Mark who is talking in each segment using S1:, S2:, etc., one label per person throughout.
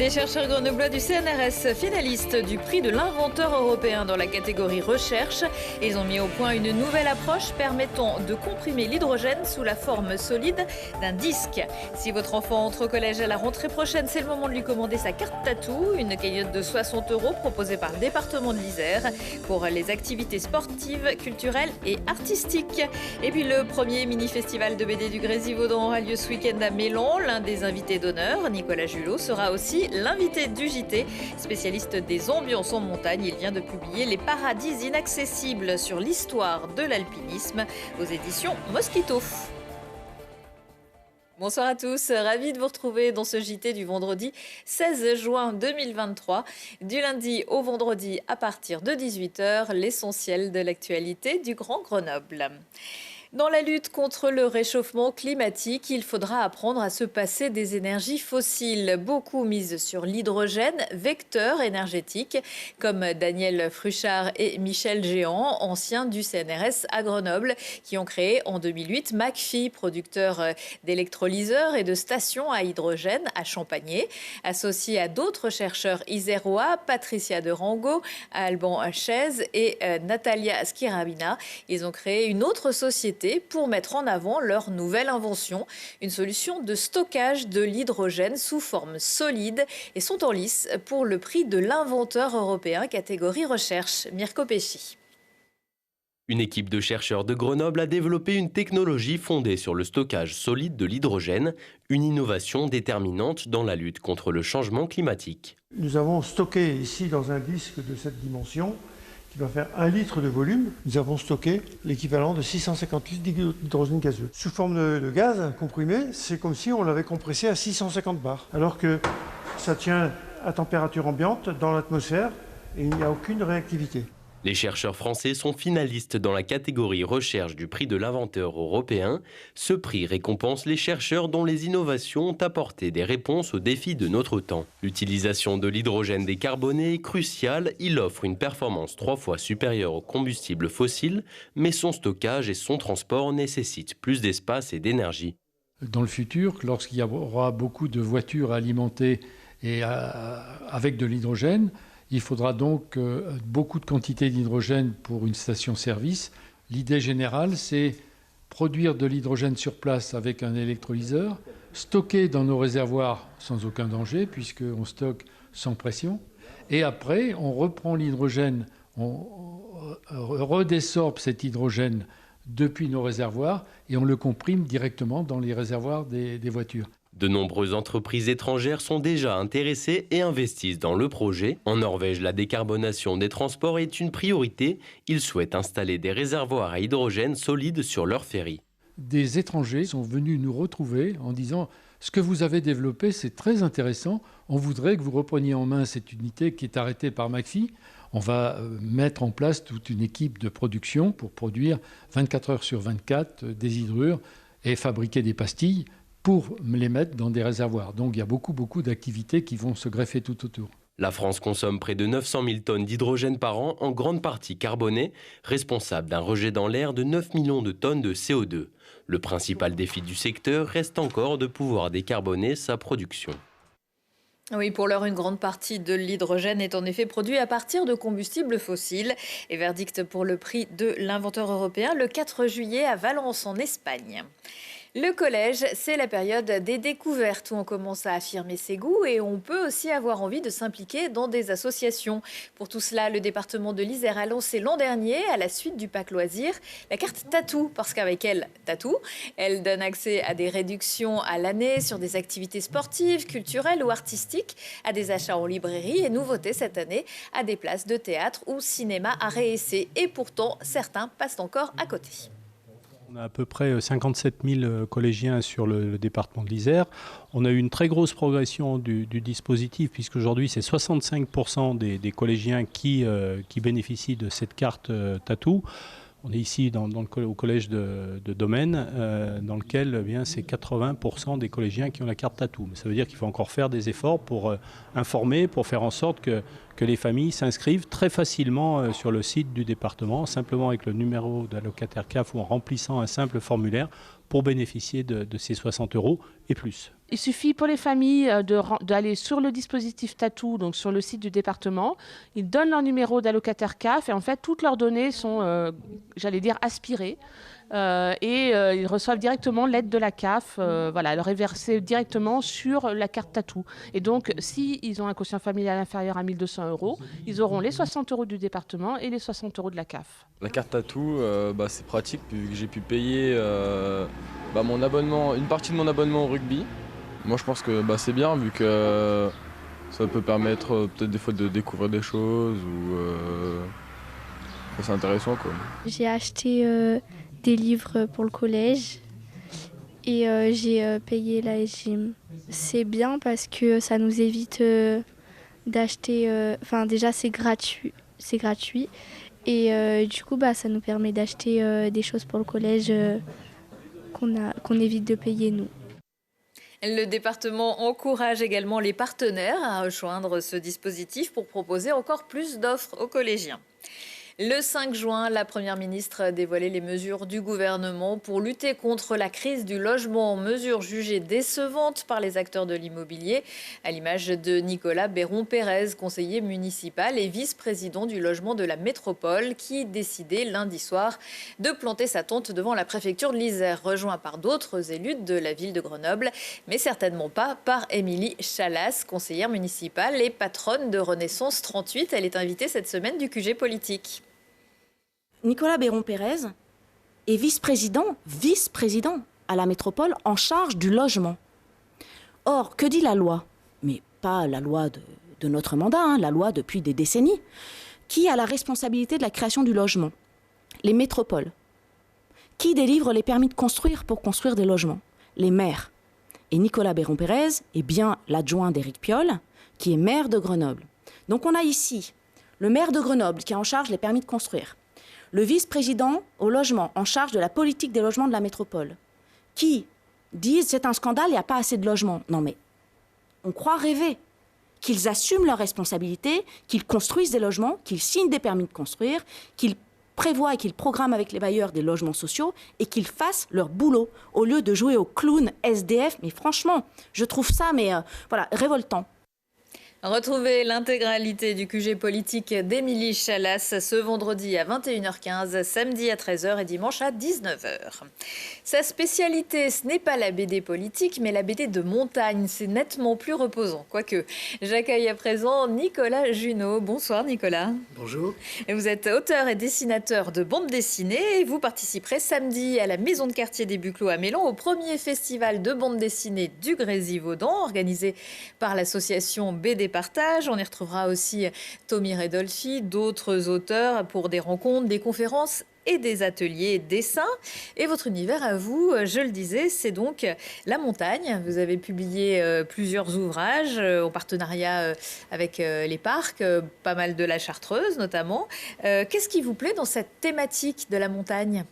S1: Des chercheurs grenoblois du CNRS, finalistes du prix de l'inventeur européen dans la catégorie recherche. Ils ont mis au point une nouvelle approche permettant de comprimer l'hydrogène sous la forme solide d'un disque. Si votre enfant entre au collège à la rentrée prochaine, c'est le moment de lui commander sa carte tatou, une cagnotte de 60 € proposée par le département de l'Isère pour les activités sportives, culturelles et artistiques. Et puis le premier mini-festival de BD du Grésivaudan aura lieu ce week-end à Mélan. L'un des invités d'honneur, Nicolas Julot, sera aussi l'invité du JT. Spécialiste des ambiances en montagne, il vient de publier Les paradis inaccessibles sur l'histoire de l'alpinisme aux éditions Mosquito. Bonsoir à tous, ravi de vous retrouver dans ce JT du vendredi 16 juin 2023. Du lundi au vendredi à partir de 18h, l'essentiel de l'actualité du Grand Grenoble. Dans la lutte contre le réchauffement climatique, il faudra apprendre à se passer des énergies fossiles. Beaucoup misent sur l'hydrogène, vecteur énergétique, comme Daniel Fruchard et Michel Géant, anciens du CNRS à Grenoble, qui ont créé en 2008 McPhy, producteur d'électrolyseurs et de stations à hydrogène à Champagné. Associés à d'autres chercheurs isérois, Patricia de Rango, Alban Chaise et Natalia Skirabina, ils ont créé une autre société pour mettre en avant leur nouvelle invention, une solution de stockage de l'hydrogène sous forme solide, et sont en lice pour le prix de l'inventeur européen catégorie recherche. Mirko Pesci.
S2: Une équipe de chercheurs de Grenoble a développé une technologie fondée sur le stockage solide de l'hydrogène, une innovation déterminante dans la lutte contre le changement climatique.
S3: Nous avons stocké ici dans un disque de cette dimension, qui va faire 1 litre de volume, nous avons stocké l'équivalent de 650 litres d'hydrogène gazeux. Sous forme de gaz comprimé, c'est comme si on l'avait compressé à 650 bars, alors que ça tient à température ambiante dans l'atmosphère et il n'y a aucune réactivité.
S2: Les chercheurs français sont finalistes dans la catégorie recherche du prix de l'inventeur européen. Ce prix récompense les chercheurs dont les innovations ont apporté des réponses aux défis de notre temps. L'utilisation de l'hydrogène décarboné est cruciale. Il offre une performance 3 fois supérieure au combustible fossile, mais son stockage et son transport nécessitent plus d'espace et d'énergie.
S4: Dans le futur, lorsqu'il y aura beaucoup de voitures alimentées et avec de l'hydrogène, il faudra donc beaucoup de quantité d'hydrogène pour une station-service. L'idée générale, c'est produire de l'hydrogène sur place avec un électrolyseur, stocker dans nos réservoirs sans aucun danger, puisqu'on stocke sans pression. Et après, on reprend l'hydrogène, on redésorbe cet hydrogène depuis nos réservoirs et on le comprime directement dans les réservoirs des voitures.
S2: De nombreuses entreprises étrangères sont déjà intéressées et investissent dans le projet. En Norvège, la décarbonation des transports est une priorité. Ils souhaitent installer des réservoirs à hydrogène solides sur leurs ferries.
S4: Des étrangers sont venus nous retrouver en disant « Ce que vous avez développé, c'est très intéressant. On voudrait que vous repreniez en main cette unité qui est arrêtée par McPhy. On va mettre en place toute une équipe de production pour produire 24 heures sur 24 des hydrures et fabriquer des pastilles pour les mettre dans des réservoirs. » Donc il y a beaucoup d'activités qui vont se greffer tout autour.
S2: La France consomme près de 900 000 tonnes d'hydrogène par an, en grande partie carboné, responsable d'un rejet dans l'air de 9 millions de tonnes de CO2. Le principal défi du secteur reste encore de pouvoir décarboner sa production.
S1: Oui, pour l'heure, une grande partie de l'hydrogène est en effet produit à partir de combustibles fossiles. Et verdict pour le prix de l'inventeur européen le 4 juillet à Valence en Espagne. Le collège, c'est la période des découvertes où on commence à affirmer ses goûts et on peut aussi avoir envie de s'impliquer dans des associations. Pour tout cela, le département de l'Isère a lancé l'an dernier, à la suite du Pack Loisirs, la carte Tatou, parce qu'avec elle, Tatou, elle donne accès à des réductions à l'année sur des activités sportives, culturelles ou artistiques, à des achats en librairie et nouveautés cette année, à des places de théâtre ou cinéma à réessai. Et pourtant, certains passent encore à côté.
S5: On a à peu près 57 000 collégiens sur le département de l'Isère. On a eu une très grosse progression du dispositif, puisqu'aujourd'hui, c'est 65% des collégiens qui bénéficient de cette carte Tatou. On est ici au collège de Domaine, dans lequel c'est 80% des collégiens qui ont la carte Tatou. Mais ça veut dire qu'il faut encore faire des efforts pour informer, pour faire en sorte que les familles s'inscrivent très facilement sur le site du département, simplement avec le numéro d'allocataire CAF ou en remplissant un simple formulaire pour bénéficier de ces 60 € et plus.
S6: Il suffit pour les familles d'aller sur le dispositif Tatou, donc sur le site du département. Ils donnent leur numéro d'allocataire CAF et en fait, toutes leurs données sont, aspirées. Ils reçoivent directement l'aide de la CAF. Elle leur est versée directement sur la carte Tatou. Et donc, s'ils ont un quotient familial inférieur à 1 200 €, ils auront les 60 € du département et les 60 € de la CAF.
S7: La carte Tatou, c'est pratique vu que j'ai pu payer mon abonnement, une partie de mon abonnement au rugby. Moi, je pense que c'est bien vu que ça peut permettre peut-être des fois de découvrir des choses ou c'est intéressant, quoi.
S8: J'ai acheté des livres pour le collège et j'ai payé la SGIM. C'est bien parce que ça nous évite d'acheter... déjà, c'est gratuit. Et du coup, ça nous permet d'acheter des choses pour le collège qu'on évite de payer, nous.
S1: Le département encourage également les partenaires à rejoindre ce dispositif pour proposer encore plus d'offres aux collégiens. Le 5 juin, la Première ministre dévoilait les mesures du gouvernement pour lutter contre la crise du logement, mesures jugées décevantes par les acteurs de l'immobilier, à l'image de Nicolas Béron-Pérez, conseiller municipal et vice-président du logement de la métropole, qui décidait lundi soir de planter sa tente devant la préfecture de l'Isère, rejoint par d'autres élus de la ville de Grenoble, mais certainement pas par Émilie Chalas, conseillère municipale et patronne de Renaissance 38. Elle est invitée cette semaine du QG politique.
S9: Nicolas Béron-Pérez est vice-président à la métropole en charge du logement. Or, que dit la loi? Mais pas la loi de notre mandat, la loi depuis des décennies. Qui a la responsabilité de la création du logement? Les métropoles. Qui délivre les permis de construire pour construire des logements? Les maires. Et Nicolas Béron-Pérez est bien l'adjoint d'Éric Piolle, qui est maire de Grenoble. Donc on a ici le maire de Grenoble qui est en charge des permis de construire. Le vice-président au logement, en charge de la politique des logements de la métropole, qui disent c'est un scandale, il n'y a pas assez de logements. Non mais, on croit rêver qu'ils assument leurs responsabilités, qu'ils construisent des logements, qu'ils signent des permis de construire, qu'ils prévoient et qu'ils programment avec les bailleurs des logements sociaux et qu'ils fassent leur boulot au lieu de jouer au clown SDF. Mais franchement, je trouve ça révoltant.
S1: Retrouvez l'intégralité du QG politique d'Émilie Chalas ce vendredi à 21h15, samedi à 13h et dimanche à 19h. Sa spécialité, ce n'est pas la BD politique, mais la BD de montagne. C'est nettement plus reposant. Quoique, j'accueille à présent Nicolas Junot. Bonsoir Nicolas.
S10: Bonjour.
S1: Vous êtes auteur et dessinateur de bande dessinée et vous participerez samedi à la Maison de quartier des Buclos à Mélan au premier festival de bande dessinée du Grésivaudan, organisé par l'association BD Partage. On y retrouvera aussi Tommy Redolfi, d'autres auteurs pour des rencontres, des conférences et des ateliers dessins. Et votre univers à vous, je le disais, c'est donc la montagne. Vous avez publié plusieurs ouvrages en partenariat avec les parcs, pas mal de la Chartreuse notamment. Qu'est-ce qui vous plaît dans cette thématique de la montagne ?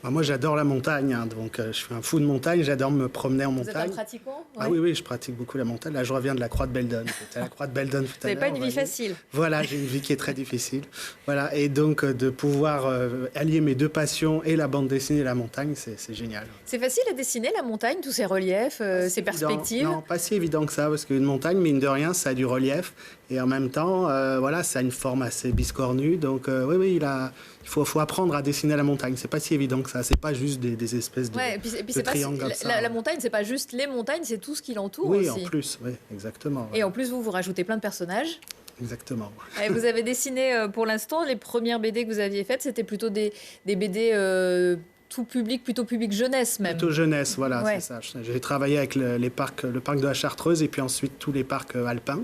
S10: Moi, j'adore la montagne, donc je suis un fou de montagne, j'adore me promener en montagne.
S1: Vous êtes un pratiquant ?
S10: Ah oui, je pratique beaucoup la montagne. Là, je reviens de la Croix de Beldon. J'étais à la Croix de Beldon tout à l'heure.
S1: Vous n'avez pas une vie facile.
S10: Voilà, j'ai une vie qui est très difficile. Voilà, et donc de pouvoir allier mes deux passions, et la bande dessinée et la montagne, c'est génial.
S1: C'est facile à dessiner la montagne, tous ces reliefs, ces perspectives ?
S10: Non, pas si évident que ça, parce qu'une montagne, mine de rien, ça a du relief. Et en même temps, ça a une forme assez biscornue. Donc il faut apprendre à dessiner la montagne. C'est pas si évident que ça. C'est pas juste des espèces de triangles comme ça.
S1: La montagne, c'est pas juste les montagnes, c'est tout ce qui l'entoure
S10: aussi.
S1: Oui,
S10: en plus, oui, exactement.
S1: Et en plus, vous rajoutez plein de personnages.
S10: Exactement.
S1: Et vous avez dessiné, pour l'instant, les premières BD que vous aviez faites, c'était plutôt des BD... tout public, plutôt public jeunesse même.
S10: Plutôt jeunesse, voilà, ouais. C'est ça. J'ai travaillé avec le parc de la Chartreuse et puis ensuite tous les parcs alpins.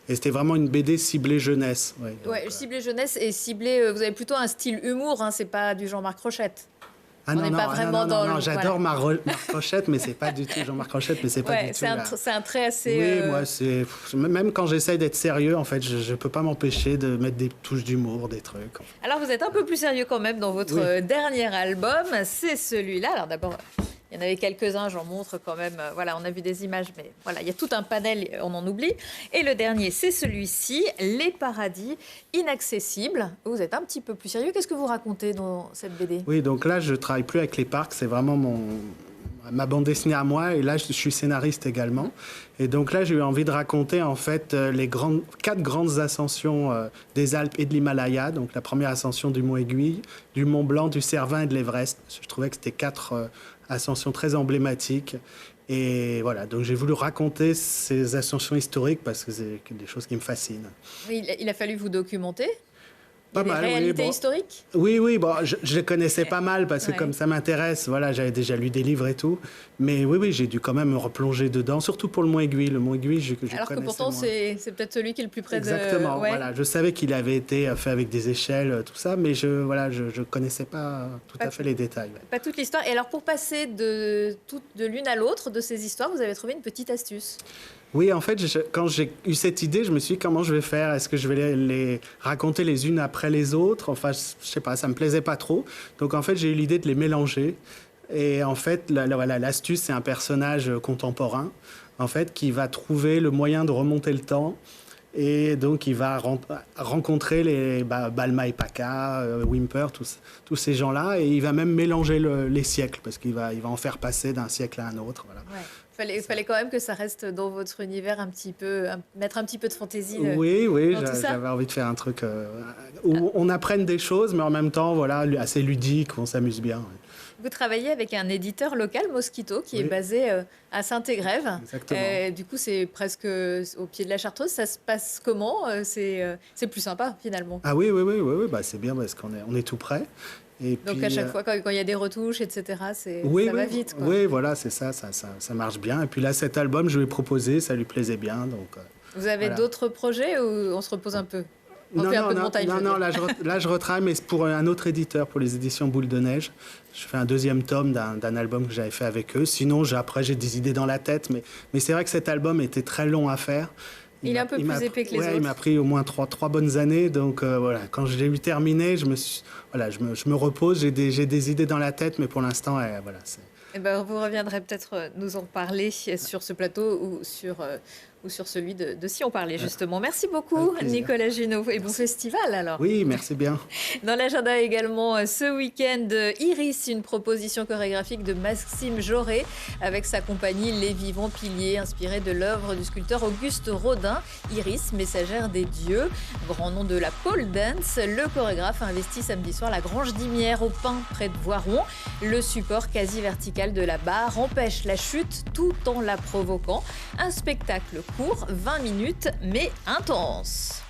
S10: Et c'était vraiment une BD ciblée jeunesse.
S1: Ciblée jeunesse et ciblée, vous avez plutôt un style humour, hein, c'est pas du Jean-Marc Rochette.
S10: Non, j'adore Marc Rochette, mais c'est pas du tout Jean-Marc Rochette, mais c'est pas du tout.
S1: C'est un trait assez.
S10: Oui, moi, c'est même quand j'essaye d'être sérieux, en fait, je peux pas m'empêcher de mettre des touches d'humour, des trucs.
S1: Alors, vous êtes un peu plus sérieux quand même dans votre dernier album, c'est celui-là. Alors d'abord. Il y en avait quelques-uns, j'en montre quand même. Voilà, on a vu des images, mais voilà, il y a tout un panel, on en oublie. Et le dernier, c'est celui-ci, Les Paradis Inaccessibles. Vous êtes un petit peu plus sérieux. Qu'est-ce que vous racontez dans cette BD ?
S10: Oui, donc là, je travaille plus avec les parcs. C'est vraiment ma bande dessinée à moi, et là je suis scénariste également. Et donc là j'ai eu envie de raconter en fait les 4 grandes ascensions des Alpes et de l'Himalaya. Donc la première ascension du Mont Aiguille, du Mont Blanc, du Cervin et de l'Everest. Je trouvais que c'était 4 ascensions très emblématiques. Et voilà, donc j'ai voulu raconter ces ascensions historiques parce que c'est des choses qui me fascinent.
S1: Oui, il a fallu vous documenter.
S10: Pas
S1: des
S10: mal,
S1: réalités
S10: oui, bon.
S1: historiques.
S10: Oui, bon, je les connaissais pas mal parce que
S1: Ouais.
S10: comme ça m'intéresse, voilà, j'avais déjà lu des livres et tout. Mais oui, j'ai dû quand même me replonger dedans, surtout pour le Mont Aiguille. Le Mont Aiguille, je
S1: Alors que
S10: connaissais
S1: pourtant,
S10: moins.
S1: c'est peut-être celui qui est le plus près
S10: Exactement,
S1: de... Ouais.
S10: voilà. Je savais qu'il avait été fait avec des échelles, tout ça, mais je connaissais pas tout à fait les détails. Ouais.
S1: Pas toute l'histoire. Et alors, pour passer de l'une à l'autre de ces histoires, vous avez trouvé une petite astuce.
S10: Oui, en fait, quand j'ai eu cette idée, je me suis dit comment je vais faire. Est-ce que je vais les raconter les unes après les autres? Enfin, je sais pas, ça me plaisait pas trop. Donc, en fait, j'ai eu l'idée de les mélanger. Et en fait, l'astuce, c'est un personnage contemporain, en fait, qui va trouver le moyen de remonter le temps. Et donc, il va rencontrer les Balma et Paca, Whymper, tous ces gens-là. Et il va même mélanger les siècles, parce qu'il va en faire passer d'un siècle à un autre. Voilà.
S1: Ouais. Fallait quand même que ça reste dans votre univers un petit peu, mettre un petit peu de fantaisie.
S10: Oui,
S1: dans tout ça.
S10: j'avais envie de faire un truc où on apprenne des choses, mais en même temps, voilà, assez ludique, où on s'amuse bien. Ouais.
S1: Vous travaillez avec un éditeur local, Mosquito, qui est basé à Saint-Égrève.
S10: Exactement.
S1: Du coup, c'est presque au pied de la Chartreuse. Ça se passe comment? C'est plus sympa, finalement.
S10: Ah oui, bah, c'est bien parce qu'on est tout près. Et
S1: Donc
S10: puis,
S1: à chaque fois, quand il y a des retouches, etc., ça va vite. Quoi.
S10: Oui, voilà, c'est ça marche bien. Et puis là, cet album, je lui ai proposé, ça lui plaisait bien. Donc,
S1: vous avez d'autres projets ou on se repose un peu? On fait un peu de montagne.
S10: Non, là je retravaille, mais c'est pour un autre éditeur, pour les éditions Boule de Neige. Je fais un 2e tome d'un album que j'avais fait avec eux. Sinon, après, j'ai des idées dans la tête. Mais c'est vrai que cet album était très long à faire.
S1: Il est un peu plus épais que les autres.
S10: Il m'a pris au moins 3 bonnes années. Donc voilà, quand je l'ai eu terminé, je me repose. J'ai des idées dans la tête, mais pour l'instant, voilà.
S1: Eh ben, vous reviendrez peut-être nous en parler sur ce plateau ou sur celui de Si on parlait, justement. Merci beaucoup, Nicolas Junot. Et bon festival, alors.
S10: Oui, merci bien.
S1: Dans l'agenda également, ce week-end, Iris, une proposition chorégraphique de Maxime Jauré avec sa compagnie Les Vivants Piliers, inspirée de l'œuvre du sculpteur Auguste Rodin. Iris, messagère des dieux, grand nom de la pole dance. Le chorégraphe a investi samedi soir la Grange d'Imière au Pin, près de Voiron. Le support quasi vertical de la barre empêche la chute tout en la provoquant. Un spectacle court, 20 minutes, mais intense.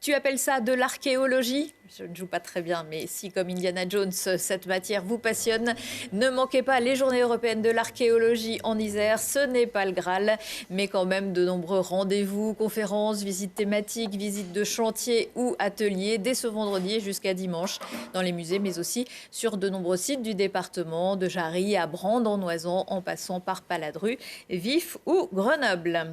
S1: Tu appelles ça de l'archéologie ? Je ne joue pas très bien, mais si, comme Indiana Jones, cette matière vous passionne, ne manquez pas les Journées européennes de l'archéologie en Isère. Ce n'est pas le Graal, mais quand même de nombreux rendez-vous, conférences, visites thématiques, visites de chantiers ou ateliers dès ce vendredi jusqu'à dimanche dans les musées, mais aussi sur de nombreux sites du département, de Jarry à Brande-en-Noisan, en passant par Paladru, Vif ou Grenoble.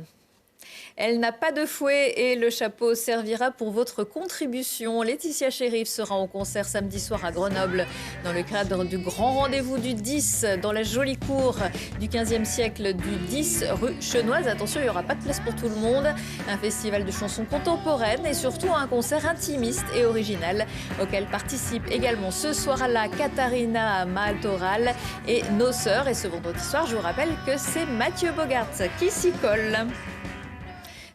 S1: Elle n'a pas de fouet et le chapeau servira pour votre contribution. Laetitia Chérif sera en concert samedi soir à Grenoble dans le cadre du grand rendez-vous du 10 dans la jolie cour du 15e siècle du 10 rue Chenoise. Attention, il n'y aura pas de place pour tout le monde. Un festival de chansons contemporaines et surtout un concert intimiste et original auquel participent également ce soir-là Katharina Maltoral et nos sœurs. Et ce vendredi soir, je vous rappelle que c'est Mathieu Bogart qui s'y colle.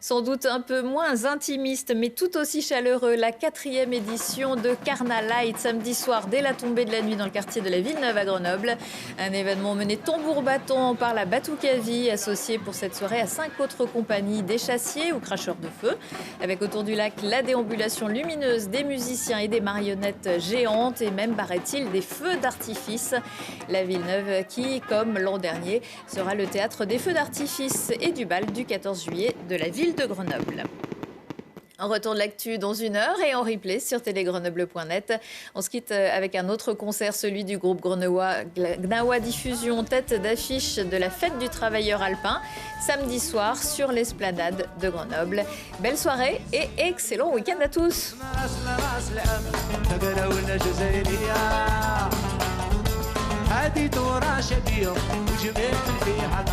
S1: Sans doute un peu moins intimiste, mais tout aussi chaleureux, la 4e édition de Carna Light, samedi soir, dès la tombée de la nuit dans le quartier de la Villeneuve à Grenoble. Un événement mené tambour-battant par la Batucavie, associée pour cette soirée à 5 autres compagnies d'échassiers ou cracheurs de feu. Avec autour du lac la déambulation lumineuse des musiciens et des marionnettes géantes et même, paraît-il, des feux d'artifice. La Villeneuve qui, comme l'an dernier, sera le théâtre des feux d'artifice et du bal du 14 juillet de la ville de Grenoble. On retourne l'actu dans 1 heure et en replay sur télégrenoble.net. On se quitte avec un autre concert, celui du groupe grenouillois Gnawa Diffusion, tête d'affiche de la fête du travailleur alpin, samedi soir sur l'esplanade de Grenoble. Belle soirée et excellent week-end à tous.
S11: هادي تورا شبيه وجميل فيها